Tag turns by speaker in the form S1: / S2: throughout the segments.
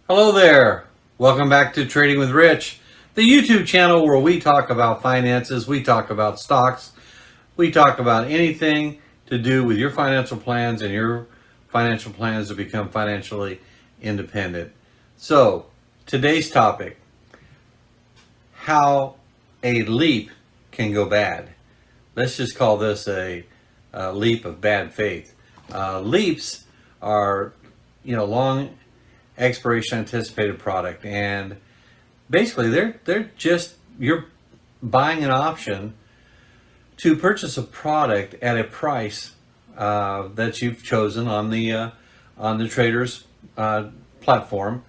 S1: Hello there. Welcome back to Trading with Rich, the YouTube channel where we talk about finances, we talk about stocks, we talk about anything to do with your financial plans and your financial plans to become financially independent. So, today's topic, how a leap can go bad. Let's just call this a leap of bad faith. Leaps are, long expiration anticipated product, and basically they're just you're buying an option to purchase a product at a price that you've chosen on the trader's platform,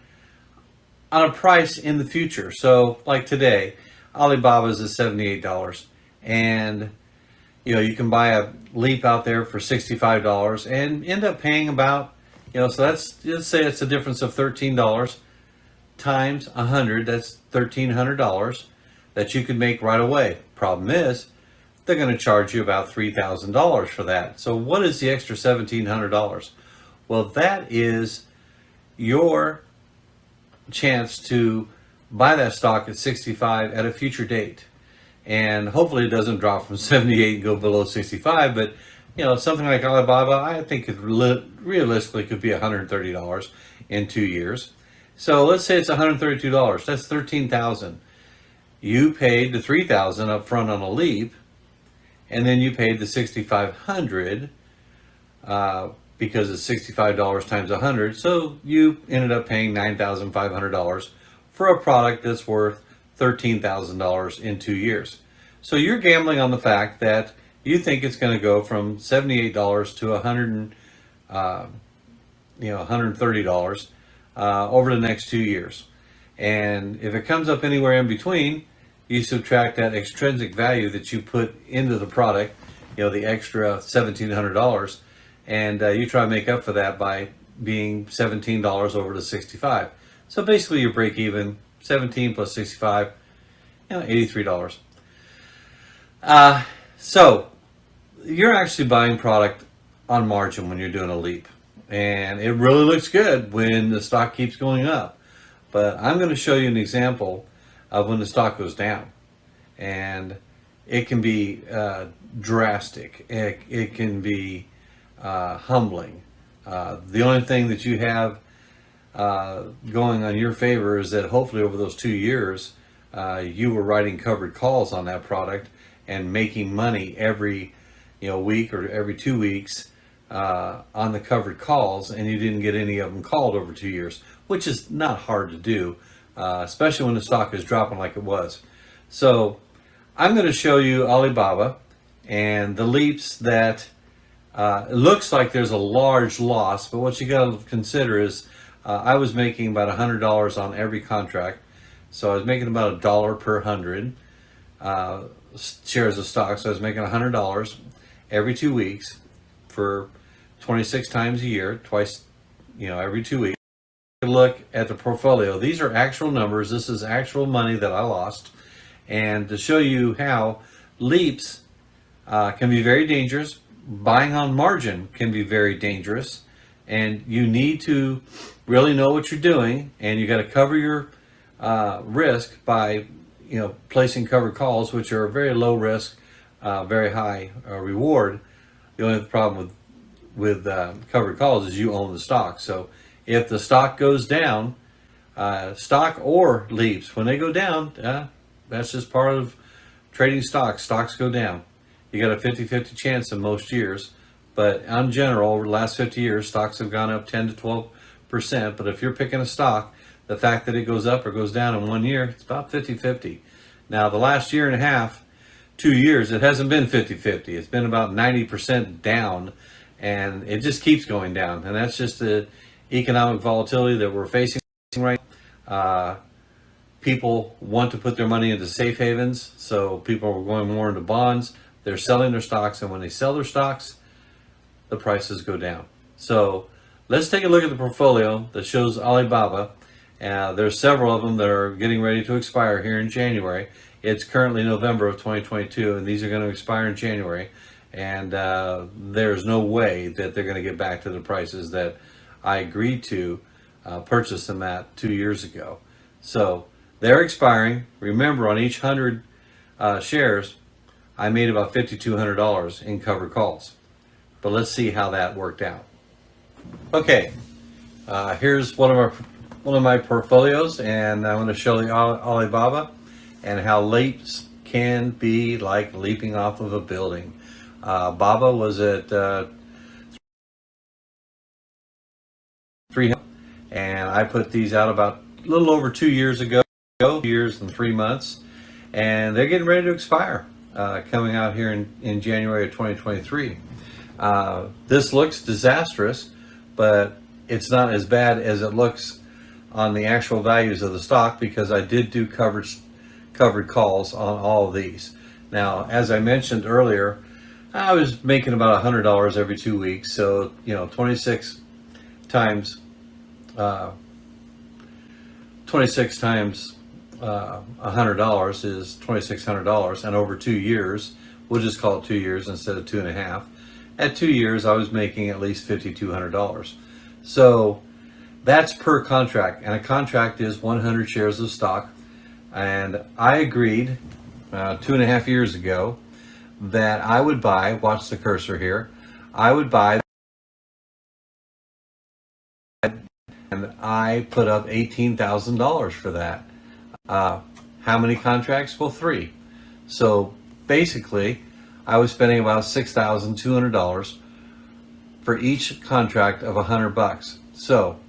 S1: on a price in the future. So like today, Alibaba's is $78, and you can buy a leap out there for $65 and end up paying about, so let's say it's a difference of $13 times 100, that's $1,300 that you could make right away. Problem is, they're going to charge you about $3,000 for that. So what is the extra $1,700? Well, that is your chance to buy that stock at 65 at a future date. And hopefully it doesn't drop from 78 and go below 65, but something like Alibaba, I think it realistically could be $130 in 2 years. So let's say it's $132. That's $13,000. You paid the $3,000 up front on a leap, and then you paid the $6,500 because it's $65 times 100. So you ended up paying $9,500 for a product that's worth $13,000 in 2 years. So you're gambling on the fact that you think it's going to go from $78 to $130 over the next 2 years. And if it comes up anywhere in between, you subtract that extrinsic value that you put into the product, the extra $1,700, and you try to make up for that by being $17 over to 65. So basically you break even, 17 plus 65, $83. So you're actually buying product on margin when you're doing a leap. And it really looks good when the stock keeps going up. But I'm going to show you an example of when the stock goes down. And it can be drastic. It can be humbling. The only thing that you have going on your favor is that hopefully over those 2 years, you were writing covered calls on that product and making money every week or every 2 weeks on the covered calls, and you didn't get any of them called over 2 years, which is not hard to do, especially when the stock is dropping like it was. So I'm going to show you Alibaba and the leaps that it looks like there's a large loss, but what you got to consider is I was making about $100 on every contract, so I was making about $1 per 100 shares of stock. So I was making $100 every 2 weeks for 26 times a year, twice, every 2 weeks. Look at the portfolio. These are actual numbers. This is actual money that I lost. And to show you how leaps can be very dangerous, buying on margin can be very dangerous, and you need to really know what you're doing, and you got to cover your risk by placing covered calls, which are very low risk, very high reward. The only problem with covered calls is you own the stock. So if the stock goes down, stock or leaps, when they go down, that's just part of trading stocks. Stocks go down. You got a 50-50 chance in most years, but in general, over the last 50 years, stocks have gone up 10 to 12%. But if you're picking a stock, the fact that it goes up or goes down in 1 year, it's about 50-50. Now, the last year and a half, 2 years, it hasn't been 50-50. It's been about 90% down, and it just keeps going down. And that's just the economic volatility that we're facing right now. People want to put their money into safe havens, so people are going more into bonds. They're selling their stocks, and when they sell their stocks, the prices go down. So let's take a look at the portfolio that shows Alibaba. There's several of them that are getting ready to expire here in January. It's currently November of 2022, and these are going to expire in January. And there's no way that they're going to get back to the prices that I agreed to purchased them at 2 years ago. So they're expiring. Remember, on each 100 shares, I made about $5,200 in covered calls. But let's see how that worked out. Okay, here's one of my portfolios, and I'm going to show you Alibaba and how leaps can be like leaping off of a building. Baba was at 300, and I put these out about a little over 2 years ago, 2 years and 3 months, and they're getting ready to expire, coming out here in January of 2023. This looks disastrous, but it's not as bad as it looks on the actual values of the stock, because I did do covered calls on all of these. Now, as I mentioned earlier, I was making about $100 every 2 weeks, so 26 times $100 is $2,600, and over 2 years, we'll just call it 2 years instead of 2.5. At 2 years, I was making at least $5,200. So that's per contract, and a contract is 100 shares of stock. And I agreed 2.5 years ago that I would buy, watch the cursor here, I would buy, and I put up $18,000 for that. How many contracts? Well, 3. So basically, I was spending about $6,200 for each contract of $100. So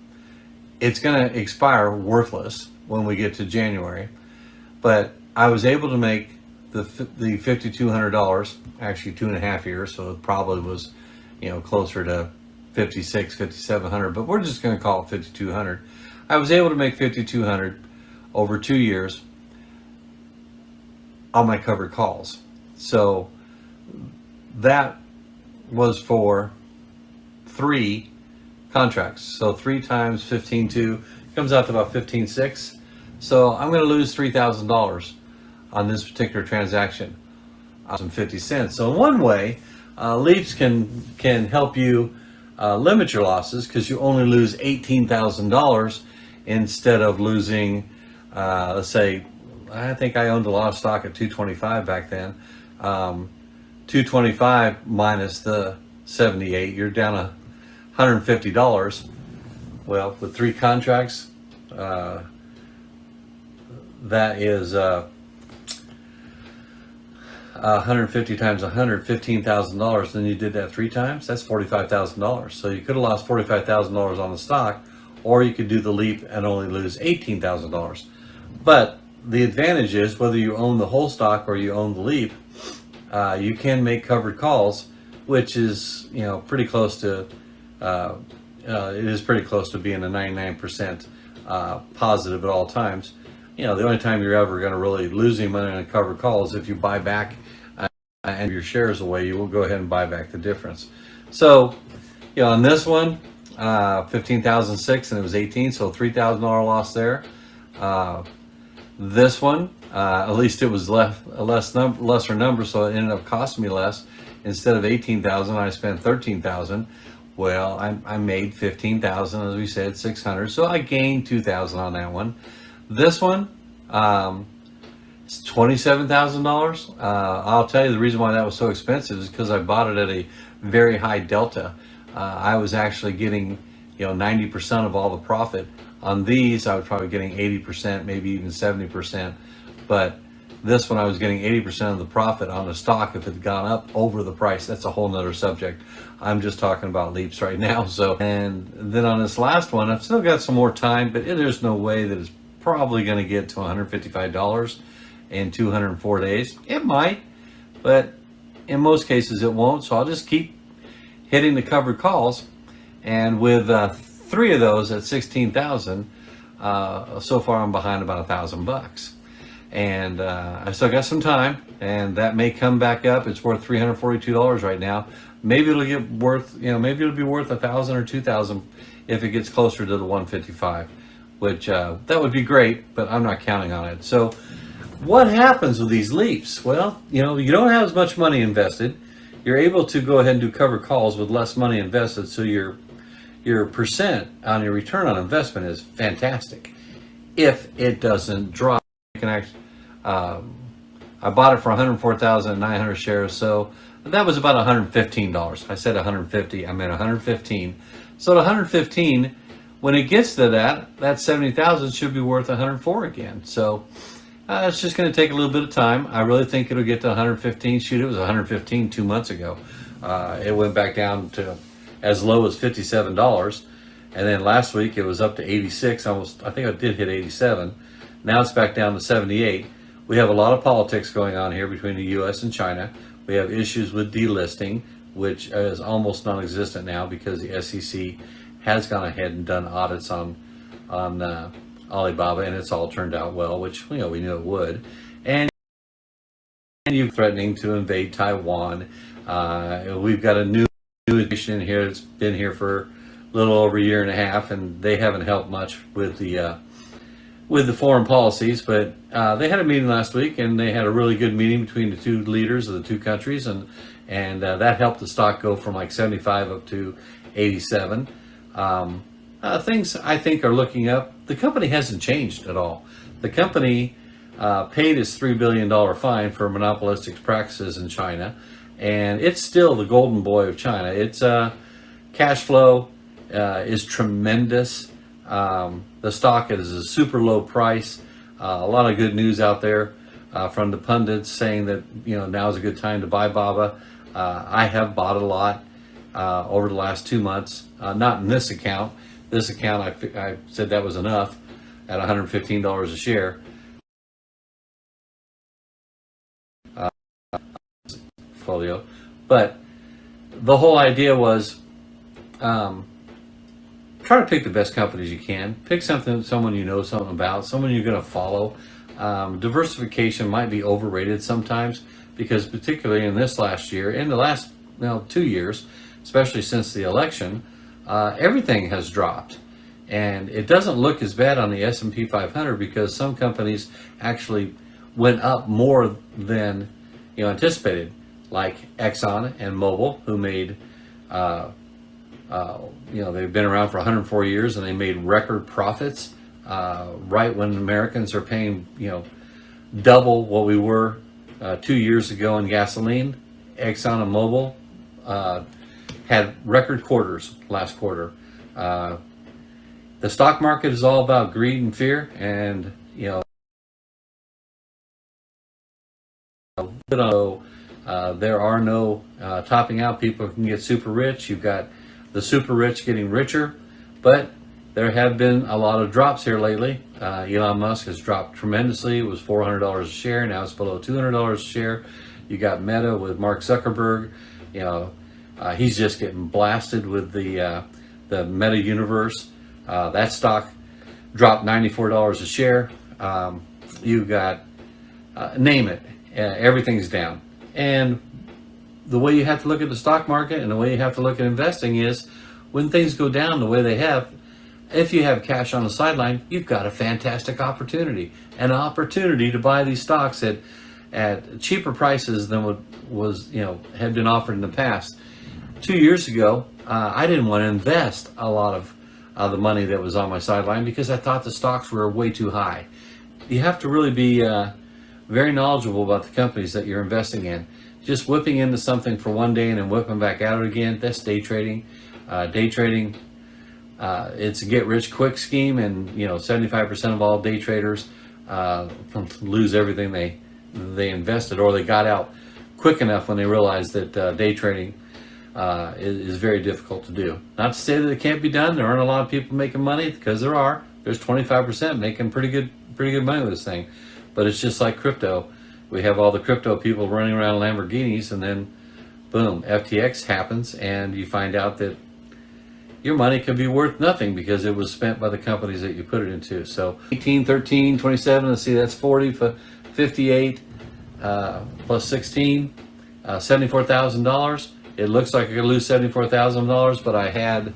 S1: it's going to expire worthless when we get to January, but I was able to make the $5,200, actually 2.5 years, so it probably was closer to $5,700, but we're just going to call it $5,200. I was able to make $5,200 over 2 years on my covered calls. So that was for 3 contracts. So 3 times 15.2 comes out to about 15.6. So I'm going to lose $3,000 on this particular transaction, some 50 cents. So in one way, leaps can help you limit your losses, because you only lose $18,000 instead of losing, let's say, I think I owned a lot of stock at 225 back then. 225 minus the 78, you're down $150. Well, with 3 contracts, that is 150 times 100, $15,000. Then you did that 3 times, that's $45,000. So you could have lost $45,000 on the stock, or you could do the leap and only lose $18,000. But the advantage is, whether you own the whole stock or you own the leap, you can make covered calls, which is pretty close to it is pretty close to being a 99% positive at all times. The only time you're ever going to really lose any money on a covered call is if you buy back and your shares away. You will go ahead and buy back the difference. So on this one, 15,006, and it was 18, so $3,000 loss there. This one, at least it was lesser number, so it ended up costing me less. Instead of 18,000, I spent 13,000. Well, I made 15,000, as we said, 600. So I gained 2,000 on that one. This one, it's $27,000. I'll tell you the reason why that was so expensive is because I bought it at a very high delta. I was actually getting 90% of all the profit. On these, I was probably getting 80%, maybe even 70%. But this one, I was getting 80% of the profit on the stock if it had gone up over the price. That's a whole nother subject. I'm just talking about leaps right now. So, and then on this last one, I've still got some more time, but there's no way that it's probably going to get to $155 in 204 days. It might, but in most cases it won't. So I'll just keep hitting the covered calls, and with 3 of those at 16,000, so far I'm behind about $1,000. And I still got some time, and that may come back up. It's worth $342 right now. Maybe it'll get worth, maybe it'll be worth 1,000 or 2,000 if it gets closer to the 155, which that would be great, but I'm not counting on it. So what happens with these leaps? Well, you don't have as much money invested. You're able to go ahead and do covered calls with less money invested, so your your percent on your return on investment is fantastic if it doesn't drop. You can actually, I bought it for 104,900 shares, so that was about $115. I said 150, I meant 115. So at 115, when it gets to that 70,000 should be worth 104 again. So it's just going to take a little bit of time. I really think it'll get to 115. Shoot, it was 115 2 months ago. It went back down to as low as $57. And then last week it was up to 86, almost. I think I did hit 87. Now it's back down to 78. We have a lot of politics going on here between the U.S. and China. We have issues with delisting, which is almost non-existent now because the SEC has gone ahead and done audits on Alibaba, and it's all turned out well, which we knew it would. And you're threatening to invade Taiwan. We've got a new administration here that's been here for a little over a year and a half, and they haven't helped much with the foreign policies. But they had a meeting last week, and they had a really good meeting between the two leaders of the two countries, and that helped the stock go from like 75 up to 87. Things I think are looking up. The company hasn't changed at all. The company paid its $3 billion fine for monopolistic practices in China, and it's still the golden boy of China. Its cash flow is tremendous. The stock is a super low price. A lot of good news out there from the pundits saying that now is a good time to buy Baba. I have bought a lot over the last 2 months. Not in this account. This account, I said that was enough at $115 a share. Portfolio, but the whole idea was try to pick the best companies you can. Pick someone you know something about, someone you're going to follow. Diversification might be overrated sometimes because, particularly in this last year, in the last 2 years, especially since the election, everything has dropped, and it doesn't look as bad on the S&P 500 because some companies actually went up more than anticipated, like Exxon and Mobil, who made they've been around for 104 years and they made record profits right when Americans are paying double what we were 2 years ago in gasoline. Exxon and Mobil had record quarters last quarter. The stock market is all about greed and fear, and there are no topping out. People can get super rich. You've got the super rich getting richer, but there have been a lot of drops here lately. Elon Musk has dropped tremendously. It was $400 a share. Now it's below $200 a share. You got Meta with Mark Zuckerberg. He's just getting blasted with the Meta universe. That stock dropped $94 a share. You've got name it. Everything's down. And the way you have to look at the stock market and the way you have to look at investing is when things go down the way they have, if you have cash on the sideline, you've got a fantastic opportunity. An opportunity to buy these stocks at cheaper prices than what was, had been offered in the past. 2 years ago, I didn't want to invest a lot of the money that was on my sideline because I thought the stocks were way too high. You have to really be very knowledgeable about the companies that you're investing in. Just whipping into something for one day and then whipping back out again, that's day trading. Day trading, it's a get-rich-quick scheme, and 75% of all day traders lose everything they invested, or they got out quick enough when they realized that day trading is very difficult to do. Not to say that it can't be done. There aren't a lot of people making money, because there are. There's 25% making pretty good money with this thing. But it's just like crypto. We have all the crypto people running around Lamborghinis, and then boom, FTX happens, and you find out that your money could be worth nothing because it was spent by the companies that you put it into. So 18, 13, 27, let's see, that's 40, 58, plus 16, $74,000. It looks like I could lose $74,000, but I had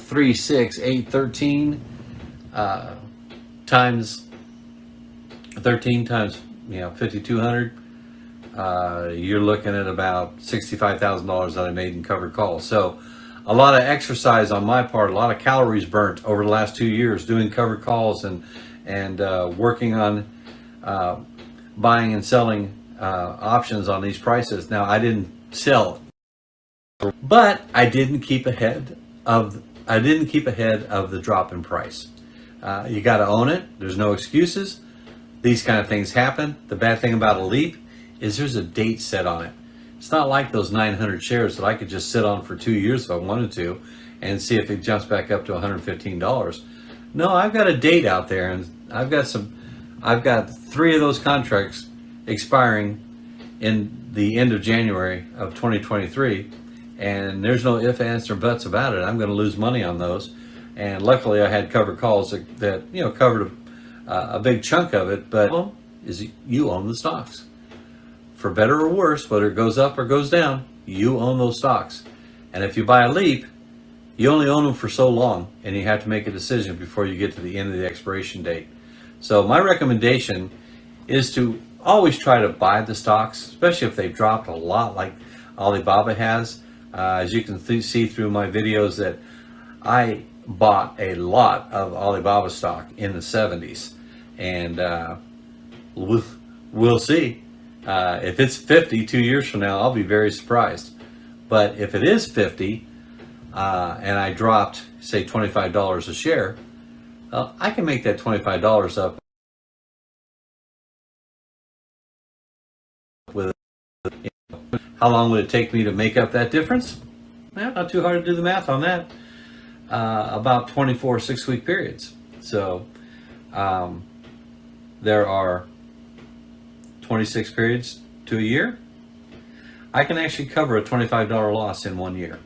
S1: 3, 6, 8, 13 times 13 times 5,200. You're looking at about $65,000 that I made in covered calls. So a lot of exercise on my part, a lot of calories burnt over the last 2 years doing covered calls and working on buying and selling options on these prices. Now, I didn't sell, but I didn't keep ahead of the drop in price. You got to own it. There's no excuses. These kind of things happen. The bad thing about a leap is there's a date set on it. It's not like those 900 shares that I could just sit on for 2 years if I wanted to and see if it jumps back up to $115. No, I've got a date out there, and I've got 3 of those contracts expiring in the end of January of 2023, and there's no ifs, ands, or buts about it. I'm going to lose money on those, and luckily I had covered calls that covered a big chunk of it. But is you own the stocks, for better or worse, whether it goes up or goes down. You own those stocks, and if you buy a leap, you only own them for so long, and you have to make a decision before you get to the end of the expiration date. So my recommendation is to always try to buy the stocks, especially if they've dropped a lot like Alibaba has. As you can see through my videos, that I bought a lot of Alibaba stock in the 70s, and we'll see. If it's 50 2 years from now, I'll be very surprised. But if it is 50, and I dropped, say, $25 a share, I can make that $25 up with, how long would it take me to make up that difference? Well, not too hard to do the math on that. About 24 6-week periods. So there are 26 periods to a year. I can actually cover a $25 loss in 1 year.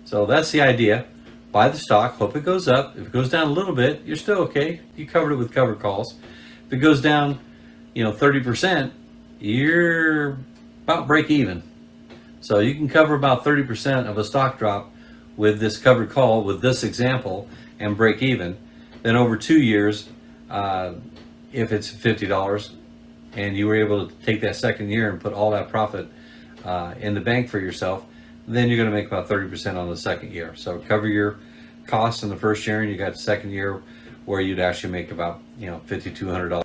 S1: So that's the idea. Buy the stock, hope it goes up. If it goes down a little bit, you're still okay. You covered it with covered calls. If it goes down, 30%, you're about break even. So you can cover about 30% of a stock drop with this covered call, with this example, and break even. Then over 2 years, if it's $50 and you were able to take that second year and put all that profit in the bank for yourself, then you're going to make about 30% on the second year. So cover your costs in the first year, and you got the second year where you'd actually make about $5,200,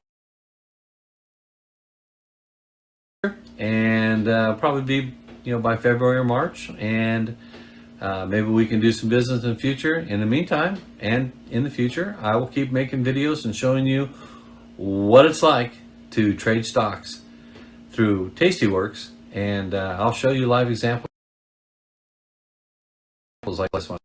S1: and probably be by February or March, and maybe we can do some business in the future. In the meantime, and in the future, I will keep making videos and showing you what it's like to trade stocks through Tastyworks, and I'll show you live examples like this one.